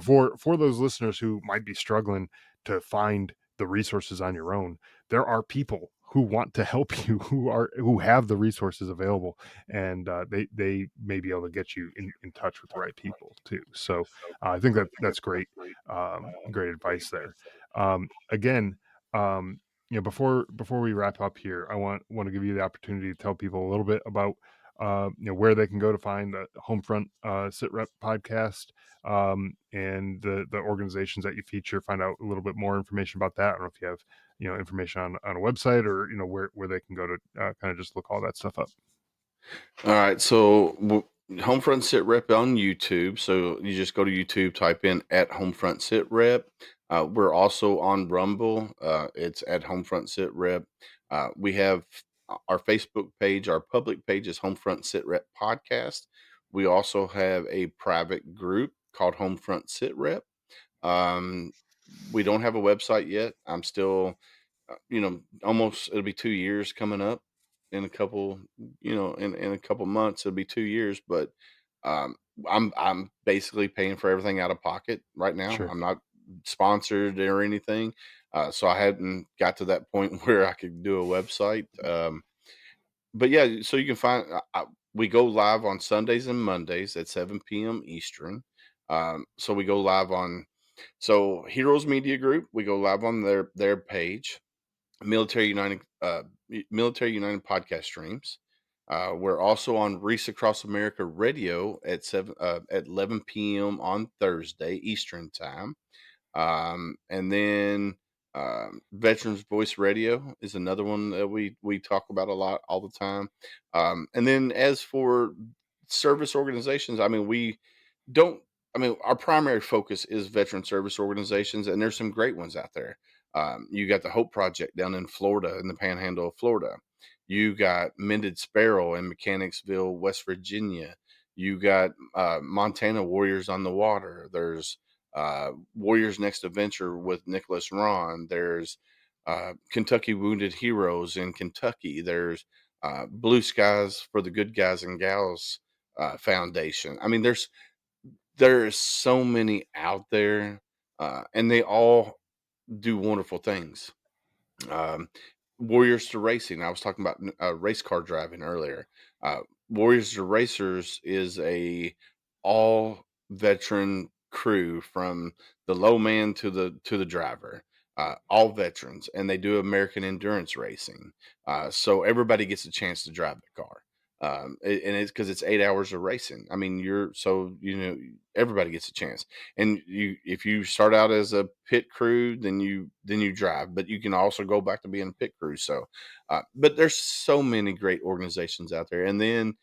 for those listeners who might be struggling to find the resources on your own, there are people who want to help you, who have the resources available, and they may be able to get you in touch with the right people too. So I think that's great, great advice there. Again, before we wrap up here, I want to give you the opportunity to tell people a little bit about where they can go to find the Homefront SITREP podcast, and the organizations that you feature. Find out a little bit more information about that. I don't know if you have information on a website, or where they can go to kind of just look all that stuff up. All right, so Homefront Sit Rep on YouTube. So you just go to YouTube, type in at Homefront Sit Rep. We're also on Rumble. It's at Homefront Sit Rep. We have our Facebook page. Our public page is Homefront Sit Rep Podcast. We also have a private group called Homefront Sit Rep. Um, we don't have a website yet. I'm still, almost it'll be 2 years coming up in a couple, in a couple months. It'll be 2 years, but um, I'm basically paying for everything out of pocket right now. Sure. I'm not sponsored or anything, so I hadn't got to that point where I could do a website. But yeah, so you can find we go live on Sundays and Mondays at 7 p.m. Eastern. So we go live on Heroes Media Group. We go live on their page. Military United podcast streams. We're also on Reese Across America Radio at 11 p.m. on Thursday Eastern time. And then Veterans Voice Radio is another one that we talk about a lot all the time. And then as for service organizations, I mean, we don't. I mean, our primary focus is veteran service organizations, and there's some great ones out there. You got the Hope Project down in Florida, in the Panhandle of Florida. You got Mended Sparrow in Mechanicsville, West Virginia. You got Montana Warriors on the Water. There's Warriors Next Adventure with Nicholas Ron. There's Kentucky Wounded Heroes in Kentucky. There's Blue Skies for the Good Guys and Gals Foundation. I mean, there's so many out there, and they all do wonderful things. Um, Warriors to Racing. I was talking about race car driving earlier. Uh, Warriors to Racers is a all veteran crew from the low man to the driver. All veterans, and they do American endurance racing. So everybody gets a chance to drive the car. And it's because it's 8 hours of racing. I mean, everybody gets a chance. And if you start out as a pit crew, then you drive, but you can also go back to being a pit crew. So, but there's so many great organizations out there. And then,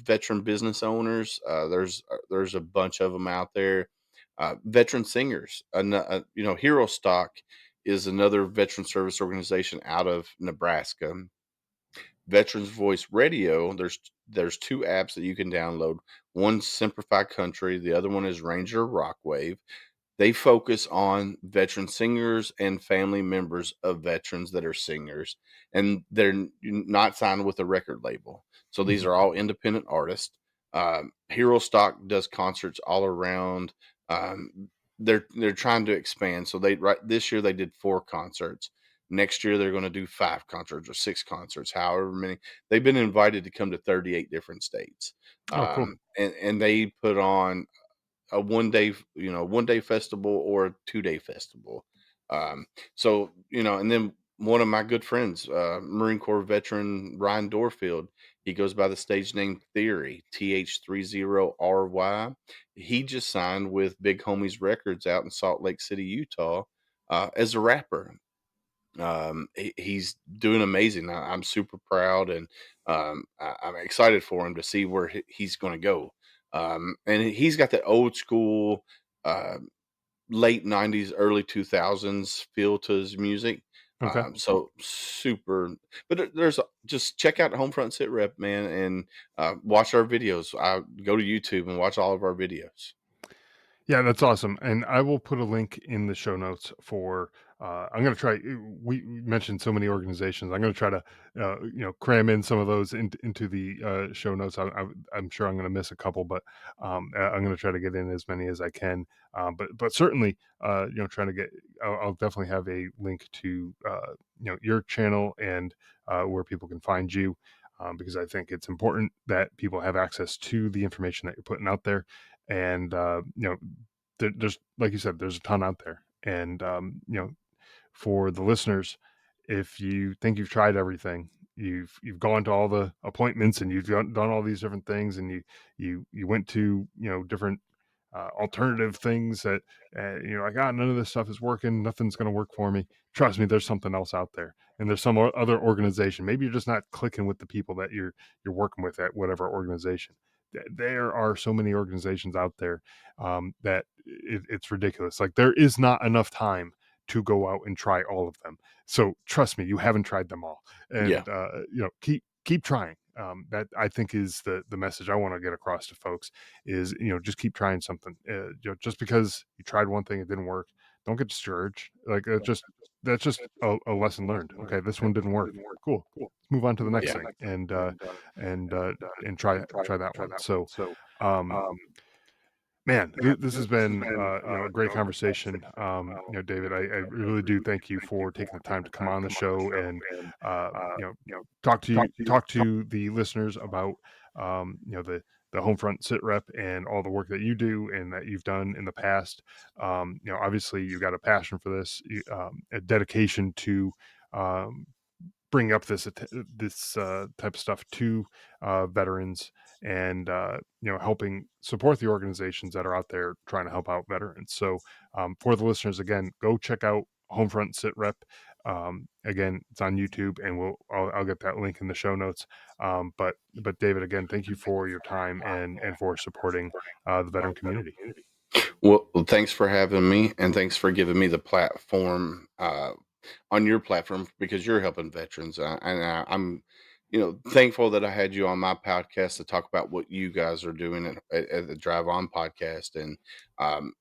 veteran business owners. There's a bunch of them out there. Veteran singers. Hero Stock is another veteran service organization out of Nebraska. Veterans Voice Radio, there's two apps that you can download. One's Simplify Country, the other one is Ranger Rockwave. They focus on veteran singers and family members of veterans that are singers, and they're not signed with a record label. So these Mhm. are all independent artists. Hero Stock does concerts all around. They're trying to expand. So this year they did 4 concerts. Next year they're going to do 5 concerts or 6 concerts, however many. They've been invited to come to 38 different states, Oh, cool. and they put on a 1 day festival or a 2 day festival. And then one of my good friends, Marine Corps veteran Ryan Dorfield, he goes by the stage name Theory, TH30RY. He just signed with Big Homies Records out in Salt Lake City, Utah, as a rapper. He's doing amazing. I'm super proud, and I'm excited for him to see where he's going to go. And he's got that old school, uh, late '90s, early 2000s feel to his music. Okay. So super. But just check out Homefront Sit Rep, man, and watch our videos. Go to YouTube and watch all of our videos. Yeah, that's awesome, and I will put a link in the show notes for. I'm going to try. We mentioned so many organizations. I'm going to try to, cram in some of those into the show notes. I'm sure I'm going to miss a couple, but I'm going to try to get in as many as I can. But certainly, trying to get. I'll definitely have a link to your channel and where people can find you. Because I think it's important that people have access to the information that you're putting out there, and there's, like you said, there's a ton out there. And for the listeners, if you think you've tried everything, you've gone to all the appointments, and you've done all these different things, and you went to, different alternative things that you're like, none of this stuff is working, nothing's going to work for me. Trust me, there's something else out there, and there's some other organization. Maybe you're just not clicking with the people that you're working with at whatever organization. There are so many organizations out there that it's ridiculous. Like, there is not enough time to go out and try all of them. So trust me, you haven't tried them all, Yeah. and keep trying. That, I think, is the message I want to get across to folks is, just keep trying something. Just because you tried one thing, it didn't work, don't get discouraged. Like, that's just a lesson learned. Okay, this one didn't work. Cool. Let's move on to the next Yeah. thing, and try that one. So, um, man, this has been a great conversation. David, I really do thank you for taking the time to come on the show and talk to the listeners about the Homefront SITREP and all the work that you do and that you've done in the past. Obviously, you've got a passion for this, a dedication to bring up this type of stuff to veterans, and helping support the organizations that are out there trying to help out veterans. So for the listeners, again, go check out Homefront SITREP. Again, it's on YouTube, and I'll get that link in the show notes. But David, again, thank you for your time and for supporting the veteran community. Well, thanks for having me, and thanks for giving me the platform on your platform, because you're helping veterans. I'm, thankful that I had you on my podcast to talk about what you guys are doing at the Drive On podcast. And um,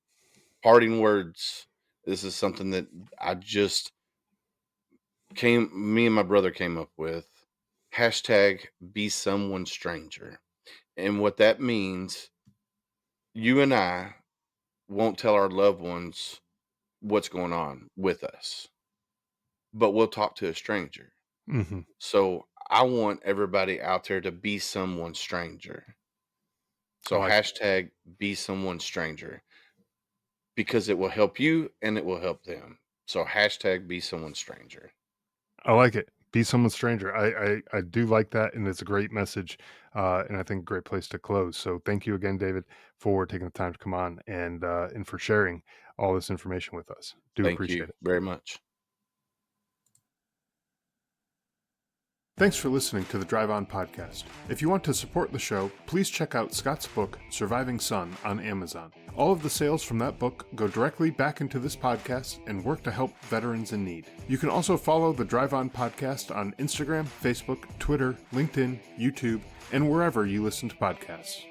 parting words. This is something that me and my brother came up with. Hashtag be someone stranger. And what that means, you and I won't tell our loved ones what's going on with us, but we'll talk to a stranger. Mm-hmm. So I want everybody out there to be someone stranger. So hashtag be someone stranger, because it will help you and it will help them. So hashtag be someone stranger. I like it. Be someone stranger. I do like that, and it's a great message, and I think a great place to close. So thank you again, David, for taking the time to come on and for sharing all this information with us. Do Thank you appreciate it. very much. Thanks for listening to the Drive On podcast. If you want to support the show, please check out Scott's book, Surviving Son, on Amazon. All of the sales from that book go directly back into this podcast and work to help veterans in need. You can also follow the Drive On podcast on Instagram, Facebook, Twitter, LinkedIn, YouTube, and wherever you listen to podcasts.